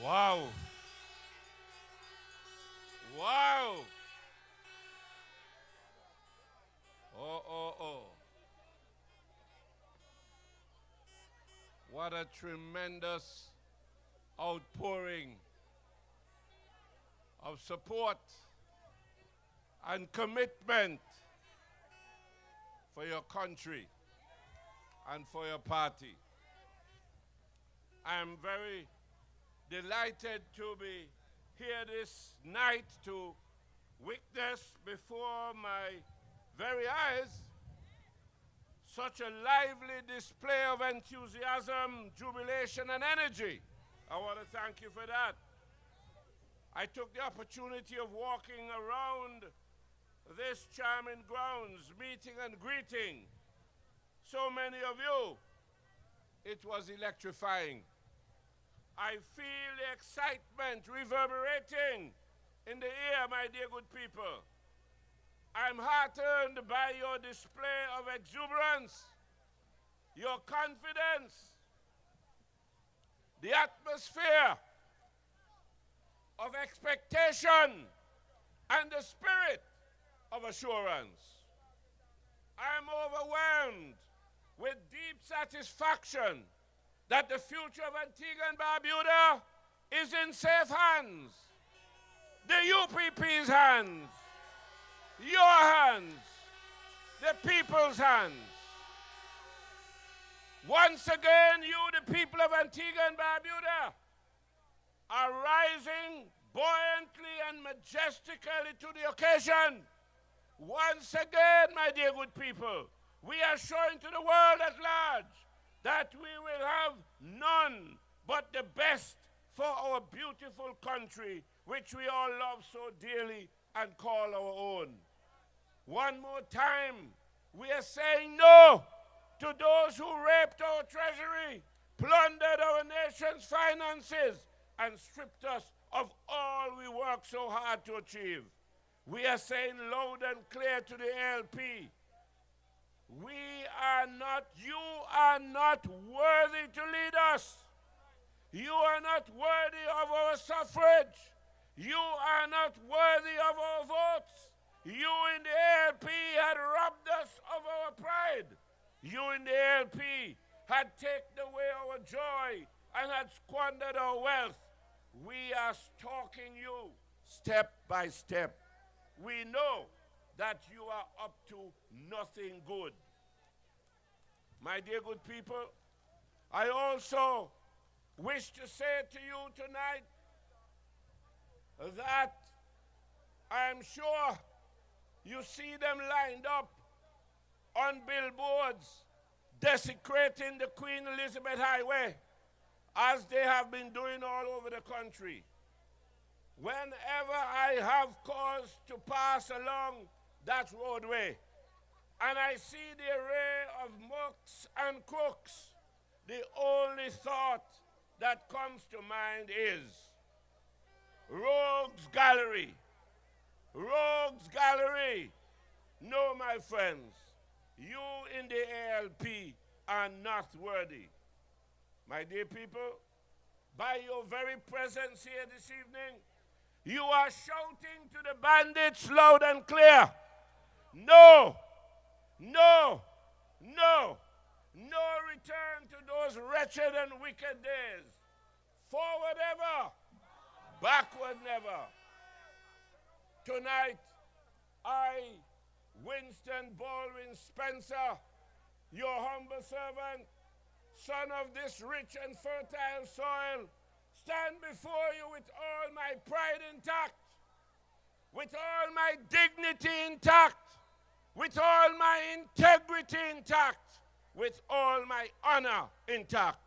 Wow. Wow. Oh, oh, oh. What a tremendous outpouring of support and commitment for your country and for your party. I am very delighted to be here this night to witness before my very eyes such a lively display of enthusiasm, jubilation, and energy. I want to thank you for that. I took the opportunity of walking around this charming grounds, meeting and greeting so many of you. It was electrifying. I feel the excitement reverberating in the air, my dear good people. I'm heartened by your display of exuberance, your confidence, the atmosphere of expectation, and the spirit of assurance. I'm overwhelmed with deep satisfaction that the future of Antigua and Barbuda is in safe hands. The UPP's hands, your hands, the people's hands. Once again, you, the people of Antigua and Barbuda, are rising buoyantly and majestically to the occasion. Once again, my dear good people, we are showing to the world at large that we will have none but the best for our beautiful country, which we all love so dearly and call our own. One more time, we are saying no to those who raped our treasury, plundered our nation's finances, and stripped us of all we worked so hard to achieve. We are saying loud and clear to the ALP, you are not worthy to lead us. You are not worthy of our suffrage. You are not worthy of our votes. You in the ALP had robbed us of our pride. You in the ALP had taken away our joy and had squandered our wealth. We are stalking you step by step. We know that you are up to nothing good. My dear good people, I also wish to say to you tonight that I am sure you see them lined up on billboards desecrating the Queen Elizabeth Highway, as they have been doing all over the country. Whenever I have cause to pass along that roadway, and I see the array of mooks and crooks, the only thought that comes to mind is Rogues Gallery. Rogues Gallery. No, my friends, you in the ALP are not worthy. My dear people, by your very presence here this evening, you are shouting to the bandits loud and clear, no, no, no, no return to those wretched and wicked days. Forward ever, backward never. Tonight, I, Winston Baldwin Spencer, your humble servant, son of this rich and fertile soil, stand before you with all my pride intact, with all my dignity intact, with all my integrity intact, with all my honor intact.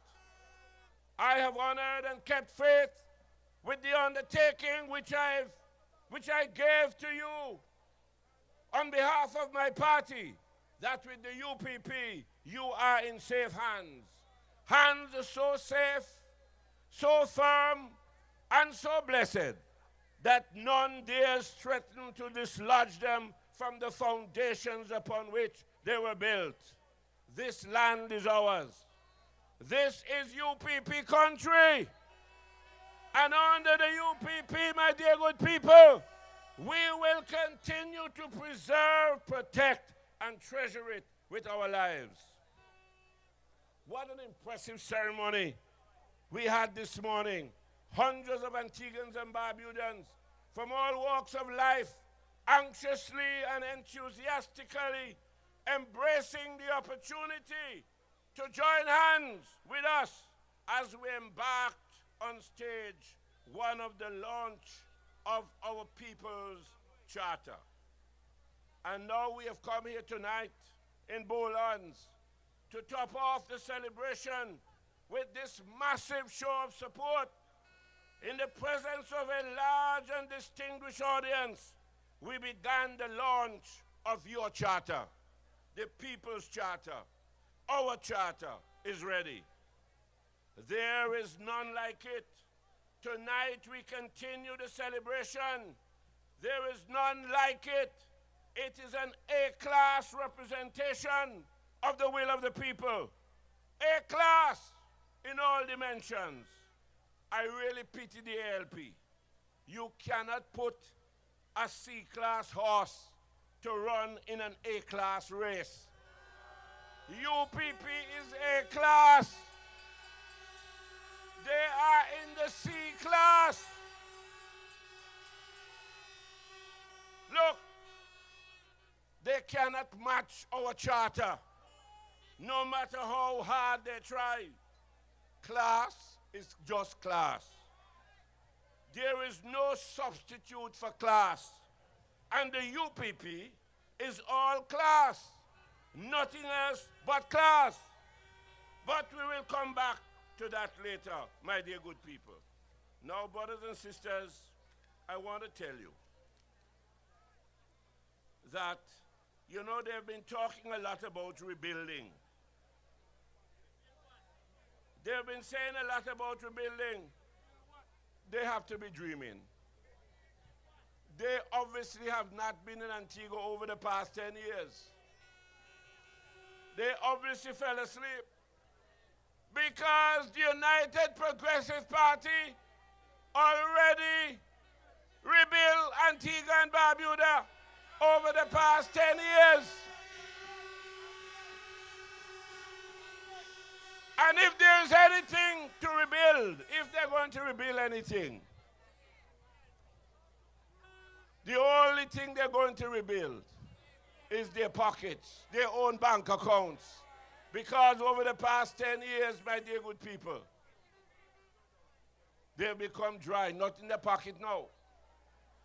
I have honored and kept faith with the undertaking which I gave to you on behalf of my party, that with the UPP, you are in safe hands. Hands so safe, so firm, and so blessed that none dares threaten to dislodge them from the foundations upon which they were built. This land is ours. This is UPP country. And under the UPP, my dear good people, we will continue to preserve, protect, and treasure it with our lives. What an impressive ceremony we had this morning. Hundreds of Antiguans and Barbudans from all walks of life, anxiously and enthusiastically embracing the opportunity to join hands with us as we embarked on stage one of the launch of our people's charter. And now we have come here tonight in Bolans to top off the celebration with this massive show of support. In the presence of a large and distinguished audience, we began the launch of your charter, the People's Charter. Our charter is ready. There is none like it. Tonight we continue the celebration. There is none like it. It is an A-class representation of the will of the people. A-class in all dimensions. I really pity the ALP. You cannot put a C-class horse to run in an A-class race. UPP is A-class. They are in the C-class. Look, they cannot match our charter, no matter how hard they try. Class is just class. There is no substitute for class. And the UPP is all class. Nothing else but class. But we will come back to that later, my dear good people. Now, brothers and sisters, I want to tell you that, you know, they've been talking a lot about rebuilding. They've been saying a lot about rebuilding. They have to be dreaming. They obviously have not been in Antigua over the past 10 years. They obviously fell asleep. Because the United Progressive Party already rebuilt Antigua and Barbuda over the past 10 years. And if there's anything to rebuild, if they're going to rebuild anything, the only thing they're going to rebuild is their pockets, their own bank accounts. Because over the past 10 years, my dear good people, they've become dry, not in the pocket now.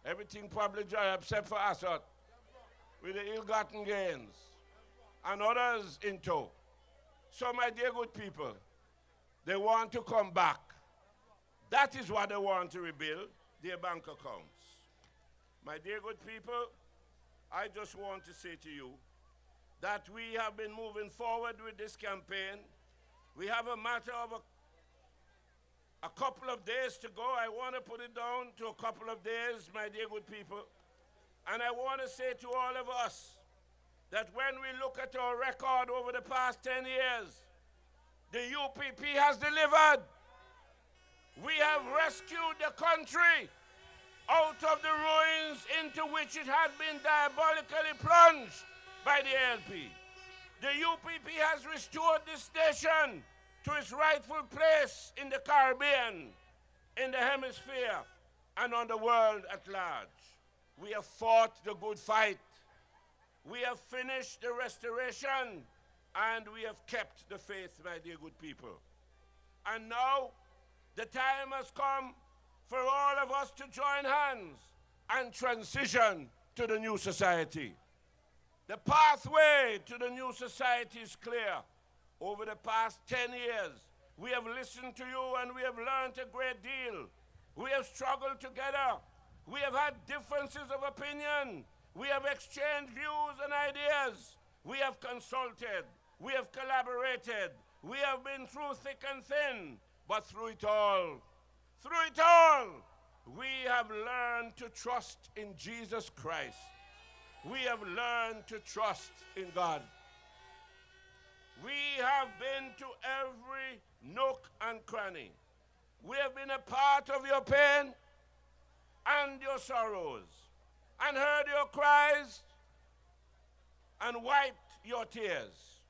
Everything probably dry except for Assad, with the ill-gotten gains, and others in tow. So, my dear good people, they want to come back. That is what they want to rebuild, their bank accounts. My dear good people, I just want to say to you that we have been moving forward with this campaign. We have a matter of a couple of days to go. I want to put it down to a couple of days, my dear good people. And I want to say to all of us that when we look at our record over the past 10 years, the UPP has delivered. We have rescued the country out of the ruins into which it had been diabolically plunged by the ALP. The UPP has restored this nation to its rightful place in the Caribbean, in the hemisphere, and on the world at large. We have fought the good fight. We have finished the restoration, and we have kept the faith, my dear good people. And now, the time has come for all of us to join hands and transition to the new society. The pathway to the new society is clear. Over the past 10 years, we have listened to you and we have learned a great deal. We have struggled together. We have had differences of opinion. We have exchanged views and ideas. We have consulted. We have collaborated. We have been through thick and thin. But through it all, we have learned to trust in Jesus Christ. We have learned to trust in God. We have been to every nook and cranny. We have been a part of your pain and your sorrows, and heard your cries, and wiped your tears.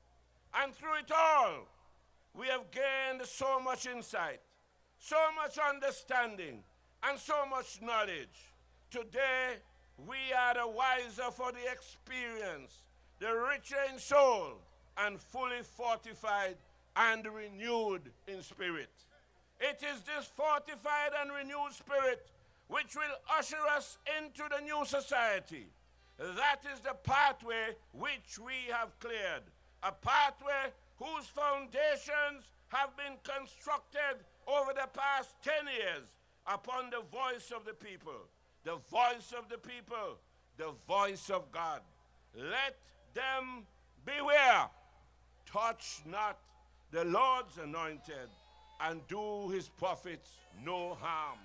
And through it all, we have gained so much insight, so much understanding, and so much knowledge. Today, we are the wiser for the experience, the richer in soul, and fully fortified and renewed in spirit. It is this fortified and renewed spirit which will usher us into the new society. That is the pathway which we have cleared, a pathway whose foundations have been constructed over the past 10 years upon the voice of the people, the voice of the people, the voice of God. Let them beware, touch not the Lord's anointed, and do his prophets no harm.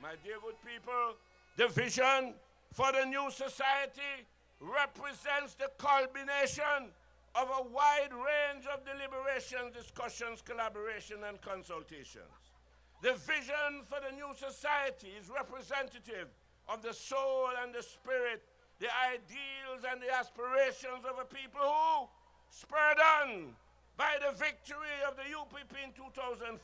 My dear good people, the vision for the new society represents the culmination of a wide range of deliberations, discussions, collaboration, and consultations. The vision for the new society is representative of the soul and the spirit, the ideals and the aspirations of a people who, spurred on by the victory of the UPP in 2004,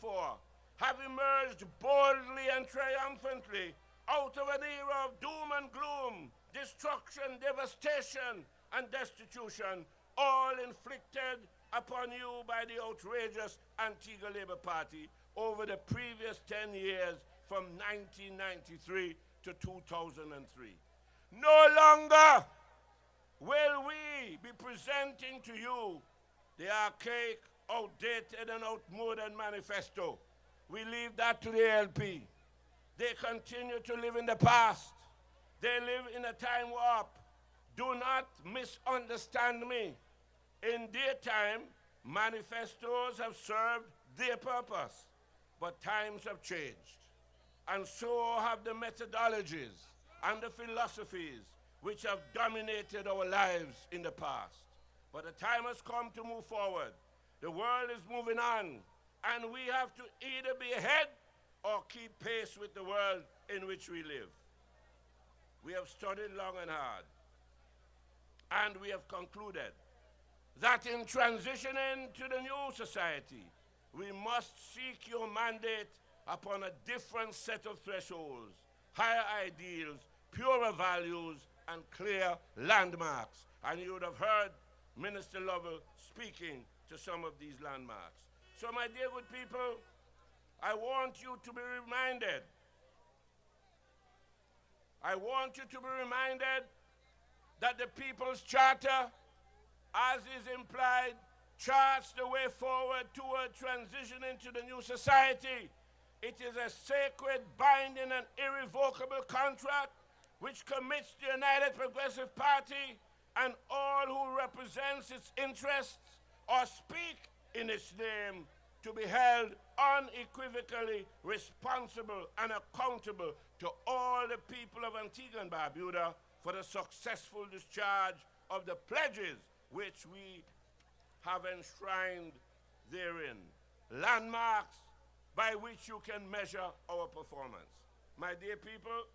have emerged boldly and triumphantly out of an era of doom and gloom, destruction, devastation, and destitution, all inflicted upon you by the outrageous Antigua Labour Party over the previous 10 years from 1993 to 2003. No longer will we be presenting to you the archaic, outdated, and outmoded manifesto. We leave that to the LP. They continue to live in the past. They live in a time warp. Do not misunderstand me. In their time, manifestos have served their purpose, but times have changed. And so have the methodologies and the philosophies which have dominated our lives in the past. But the time has come to move forward. The world is moving on, and we have to either be ahead or keep pace with the world in which we live. We have studied long and hard, and we have concluded that in transitioning to the new society, we must seek your mandate upon a different set of thresholds, higher ideals, purer values, and clear landmarks. And you would have heard Minister Lovell speaking to some of these landmarks. So, my dear good people, I want you to be reminded. I want you to be reminded that the People's Charter, as is implied, charts the way forward toward transition into the new society. It is a sacred, binding, and irrevocable contract which commits the United Progressive Party and all who represents its interests or speak in its name to be held unequivocally responsible and accountable to all the people of Antigua and Barbuda for the successful discharge of the pledges which we have enshrined therein. Landmarks by which you can measure our performance. My dear people,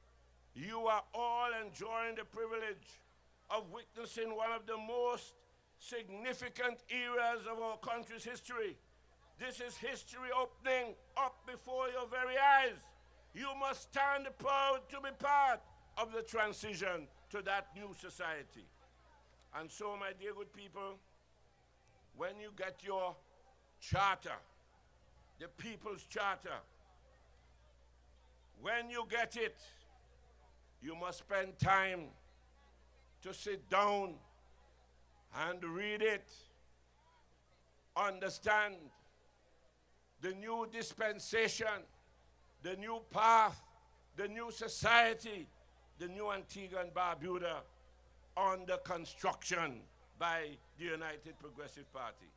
you are all enjoying the privilege of witnessing one of the most significant eras of our country's history. This is history opening up before your very eyes. You must stand proud to be part of the transition to that new society. And so, my dear good people, when you get your charter, the People's Charter, when you get it, you must spend time to sit down and read it, understand the new dispensation, the new path, the new society, the new Antigua and Barbuda under construction by the United Progressive Party.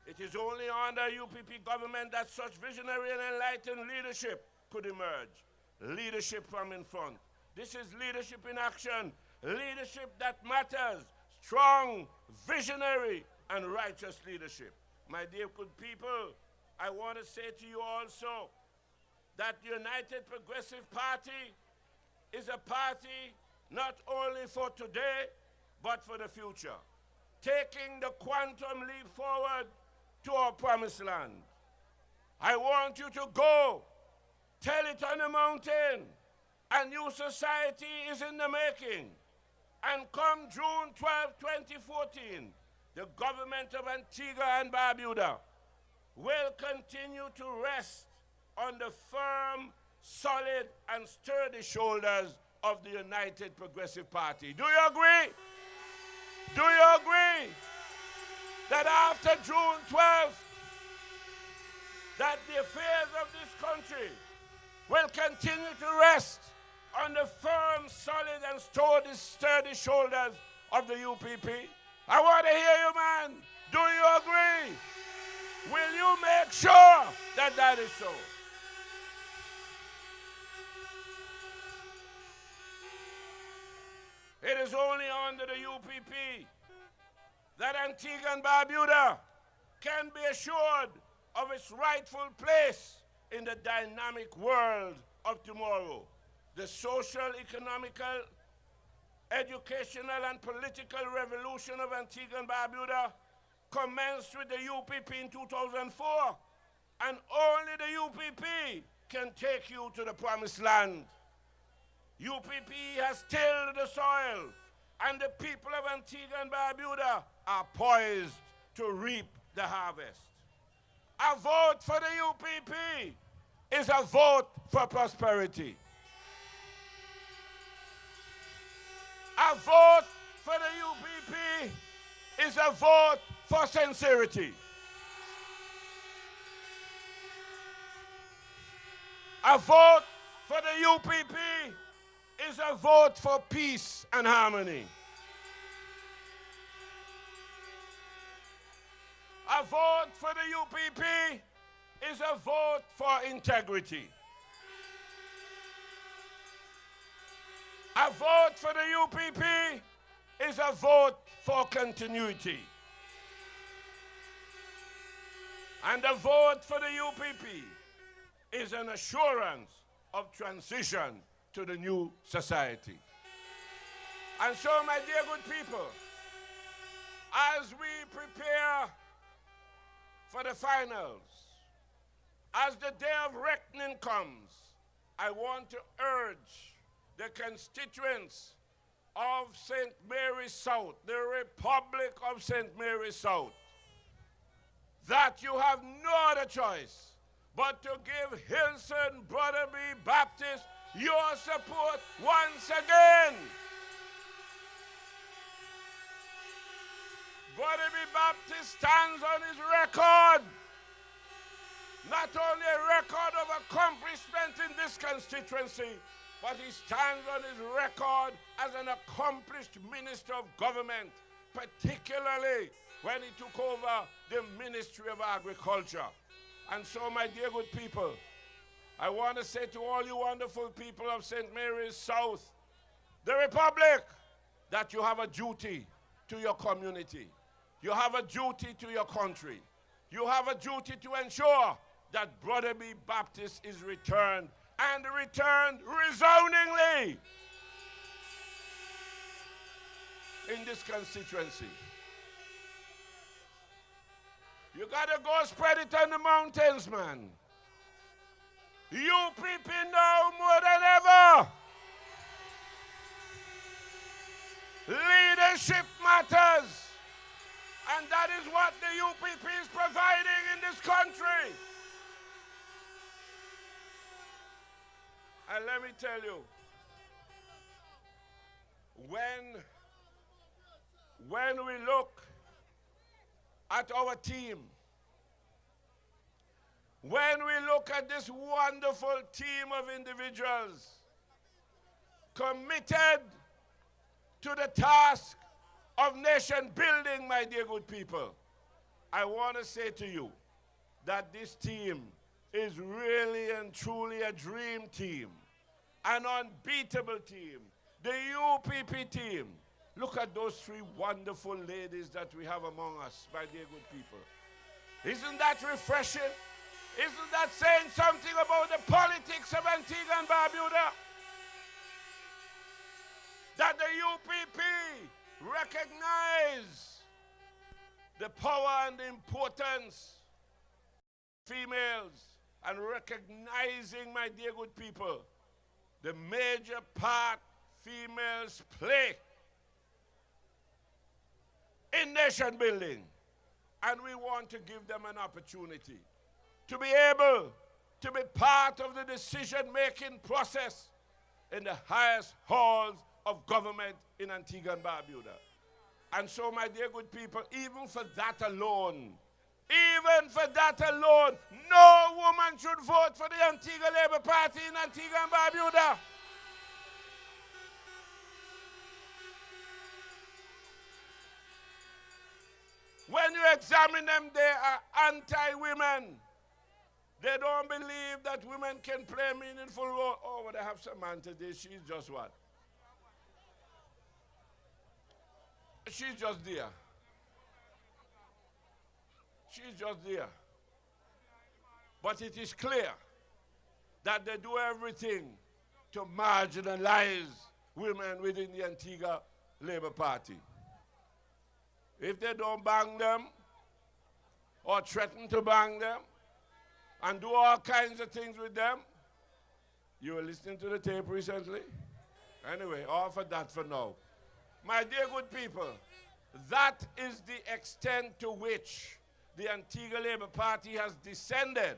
It is only under UPP government that such visionary and enlightened leadership could emerge. Leadership from in front. This is leadership in action, leadership that matters, strong, visionary, and righteous leadership. My dear good people, I want to say to you also that the United Progressive Party is a party not only for today, but for the future, taking the quantum leap forward to our promised land. I want you to go, tell it on the mountain, a new society is in the making. And come June 12, 2014, the government of Antigua and Barbuda will continue to rest on the firm, solid, and sturdy shoulders of the United Progressive Party. Do you agree? Do you agree that after June 12th, that the affairs of this country will continue to rest on the firm, solid, and sturdy shoulders of the UPP? I want to hear you, man. Do you agree? Will you make sure that that is so? It is only under the UPP that Antigua and Barbuda can be assured of its rightful place in the dynamic world of tomorrow. The social, economical, educational, and political revolution of Antigua and Barbuda commenced with the UPP in 2004, and only the UPP can take you to the promised land. UPP has tilled the soil, and the people of Antigua and Barbuda are poised to reap the harvest. A vote for the UPP is a vote for prosperity. A vote for the UPP is a vote for sincerity. A vote for the UPP is a vote for peace and harmony. A vote for the UPP is a vote for integrity. A vote for the UPP is a vote for continuity. And a vote for the UPP is an assurance of transition to the new society. And so, my dear good people, as we prepare for the finals, as the day of reckoning comes, I want to urge the constituents of St. Mary's South, the Republic of St. Mary's South, that you have no other choice but to give Hilson Brotherby Baptist your support once again. Brotherby Baptist stands on his record, not only a record of accomplishment in this constituency, but he stands on his record as an accomplished minister of government, particularly when he took over the Ministry of Agriculture. And so, my dear good people, I want to say to all you wonderful people of St. Mary's South, the Republic, that you have a duty to your community. You have a duty to your country. You have a duty to ensure that Brotherby Baptist is returned, and returned resoundingly in this constituency. You gotta go spread it on the mountains, man. UPP now more than ever. Leadership matters. And that is what the UPP is providing in this country. And let me tell you, when we look at our team, when we look at this wonderful team of individuals committed to the task of nation building, my dear good people, I want to say to you that this team is really and truly a dream team, an unbeatable team, the UPP team. Look at those three wonderful ladies that we have among us, my dear good people. Isn't that refreshing? Isn't that saying something about the politics facts of Antigua and Barbuda, that the UPP recognize the power and the importance of females, and recognizing, my dear good people, the major part females play in nation building. And we want to give them an opportunity to be able to be part of the decision-making process in the highest halls of government in Antigua and Barbuda. And so, my dear good people, even for that alone, no woman should vote for the Antigua Labour Party in Antigua and Barbuda. When you examine them, they are anti-women. They don't believe that women can play a meaningful role. Oh, but I have some man today, she's just what? She's just there. She's just there. But it is clear that they do everything to marginalize women within the Antigua Labour Party. If they don't bang them or threaten to bang them and do all kinds of things with them, you were listening to the tape recently? Anyway, all for that for now. My dear good people, that is the extent to which the Antigua Labour Party has descended,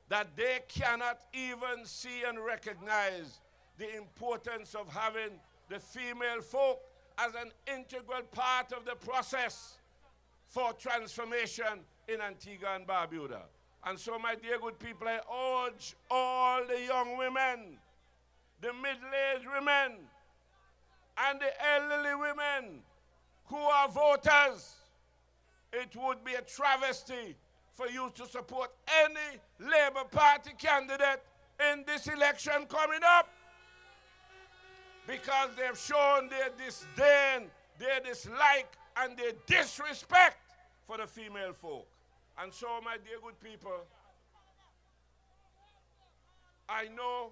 that they cannot even see and recognize the importance of having the female folk as an integral part of the process for transformation in Antigua and Barbuda. And so, my dear good people, I urge all the young women, the middle-aged women, and the elderly women who are voters, it would be a travesty for you to support any Labour Party candidate in this election coming up, because they've shown their disdain, their dislike, and their disrespect for the female folk. And so, my dear good people, I know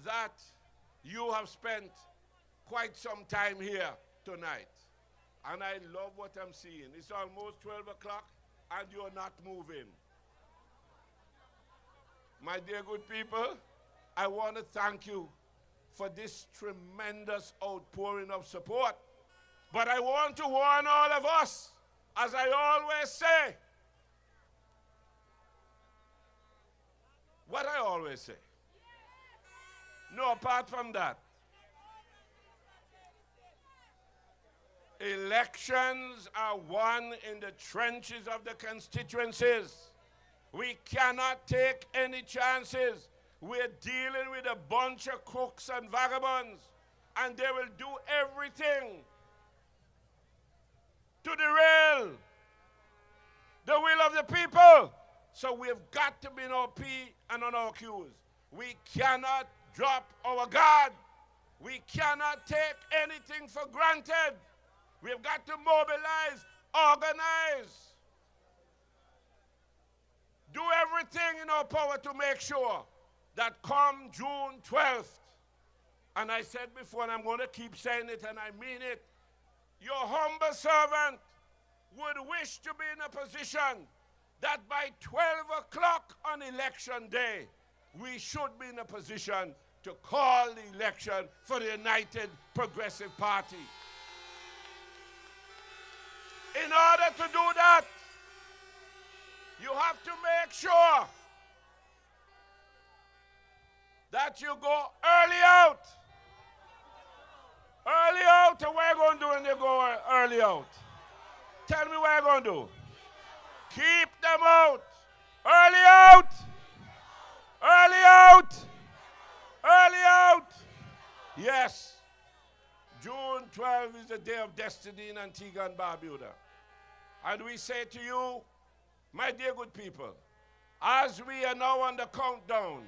that you have spent quite some time here tonight, and I love what I'm seeing. It's almost 12 o'clock, and you're not moving. My dear good people, I want to thank you for this tremendous outpouring of support. But I want to warn all of us, as I always say, what I always say. No, apart from that, elections are won in the trenches of the constituencies. We cannot take any chances. We're dealing with a bunch of crooks and vagabonds, and they will do everything to derail the will of the people. So we've got to be on our P and on our Qs. We cannot drop our guard. We cannot take anything for granted. We've got to mobilize, organize, do everything in our power to make sure that come June 12th, and I said before, and I'm going to keep saying it, and I mean it, your humble servant would wish to be in a position that by 12 o'clock on election day, we should be in a position to call the election for the United Progressive Party. In order to do that, you have to make sure that you go early out. Early out, what are you going to do when you go early out? Tell me what you're going to do. Keep them out. Early out. Early out. Early out. Yes. June 12th is the day of destiny in Antigua and Barbuda. And we say to you, my dear good people, as we are now on the countdown,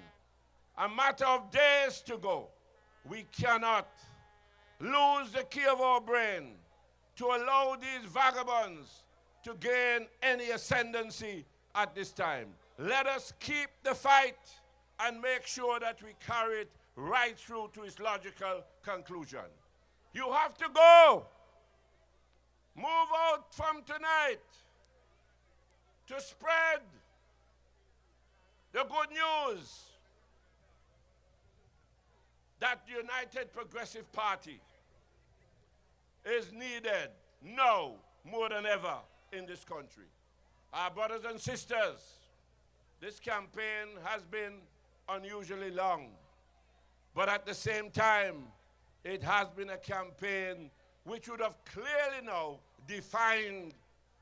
a matter of days to go, we cannot lose the key of our brain to allow these vagabonds to gain any ascendancy at this time. Let us keep the fight and make sure that we carry it right through to its logical conclusion. You have to go. Move out from tonight to spread the good news that the United Progressive Party is needed now more than ever in this country. Our brothers and sisters, this campaign has been unusually long, but at the same time, it has been a campaign which would have clearly now defined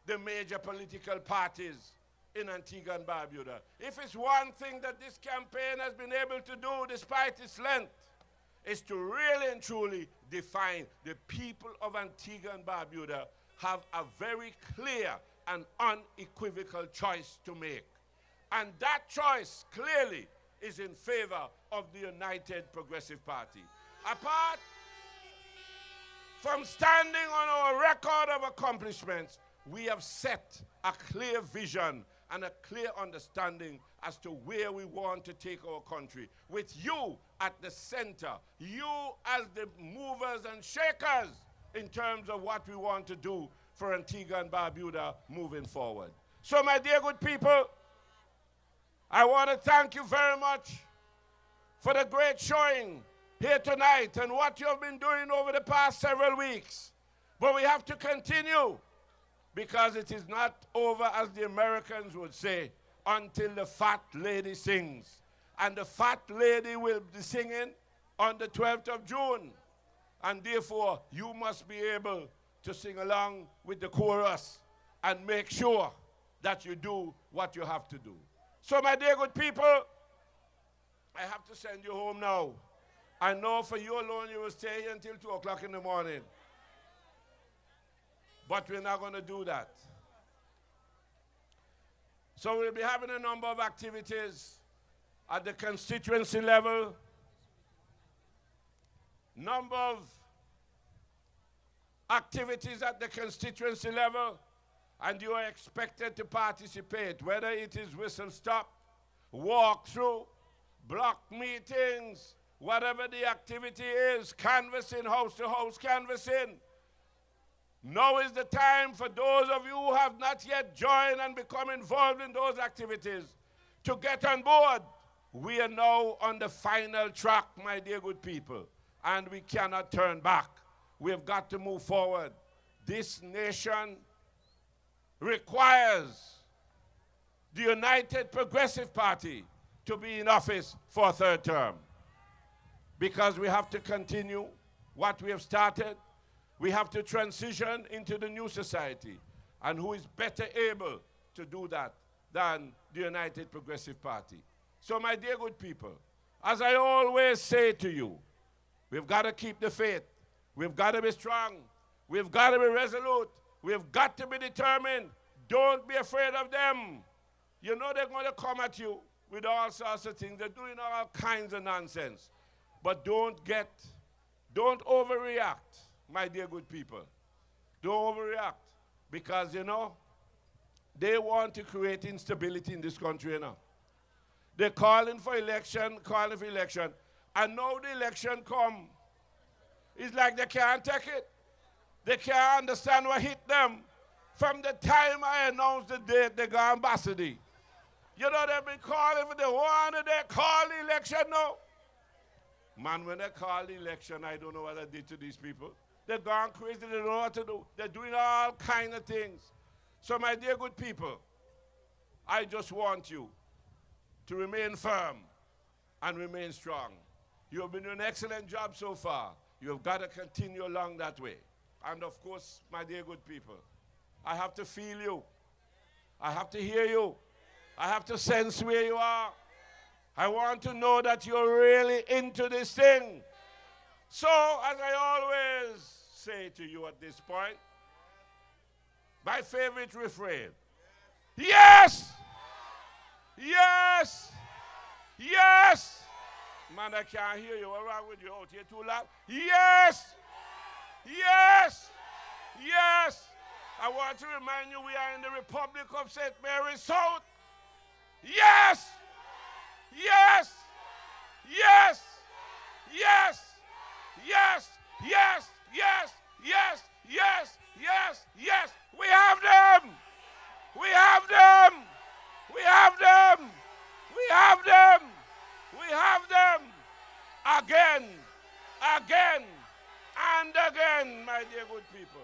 the major political parties in Antigua and Barbuda. If it's one thing that this campaign has been able to do despite its length, is to really and truly define the people of Antigua and Barbuda have a very clear and unequivocal choice to make. And that choice clearly is in favor of the United Progressive Party. Apart from standing on our record of accomplishments, we have set a clear vision and a clear understanding as to where we want to take our country. With you at the center, you as the movers and shakers in terms of what we want to do for Antigua and Barbuda moving forward. So my dear good people, I want to thank you very much for the great showing here tonight and what you have been doing over the past several weeks. But we have to continue, because it is not over, as the Americans would say, until the fat lady sings. And the fat lady will be singing on the 12th of June. And therefore, you must be able to sing along with the chorus and make sure that you do what you have to do. So, my dear good people, I have to send you home now. I know for you alone you will stay here until 2 o'clock in the morning. But we're not going to do that. So we'll be having a number of activities at the constituency level, number of activities at the constituency level, and you are expected to participate, whether it is whistle stop, walk through, block meetings, whatever the activity is, canvassing, house to house canvassing. Now is the time for those of you who have not yet joined and become involved in those activities to get on board. We are now on the final track, my dear good people, and we cannot turn back. We have got to move forward. This nation requires the United Progressive Party to be in office for a third term, because we have to continue what we have started. We have to transition into the new society. And who is better able to do that than the United Progressive Party? So, my dear good people, as I always say to you, we've got to keep the faith. We've got to be strong. We've got to be resolute. We've got to be determined. Don't be afraid of them. You know they're going to come at you with all sorts of things. They're doing all kinds of nonsense. But don't overreact. My dear good people, don't overreact, because, you know, they want to create instability in this country, you know. They're calling for election, and now the election come. It's like they can't take it. They can't understand what hit them. From the time I announced the date, they got ambassador. You know, they've been calling for the one, and they call the election now. Man, when they call the election, I don't know what I did to these people. They've gone crazy, they don't know what to do. They're doing all kinds of things. So, my dear good people, I just want you to remain firm and remain strong. You have been doing an excellent job so far. You have got to continue along that way. And of course, my dear good people, I have to feel you. I have to hear you. I have to sense where you are. I want to know that you're really into this thing. So, as I always say to you at this point, my favorite refrain, yes! Yes! Yes! Man, I can't hear you. What's wrong with you? Out here too loud? Yes! Yes! Yes! I want to remind you we are in the Republic of St. Mary's South. Yes! Yes! Yes! Yes! Yes! Yes! Yes! Yes! Yes! Yes! Yes! We have them! We have them! We have them! We have them! We have them! Again! Again! And again, my dear good people.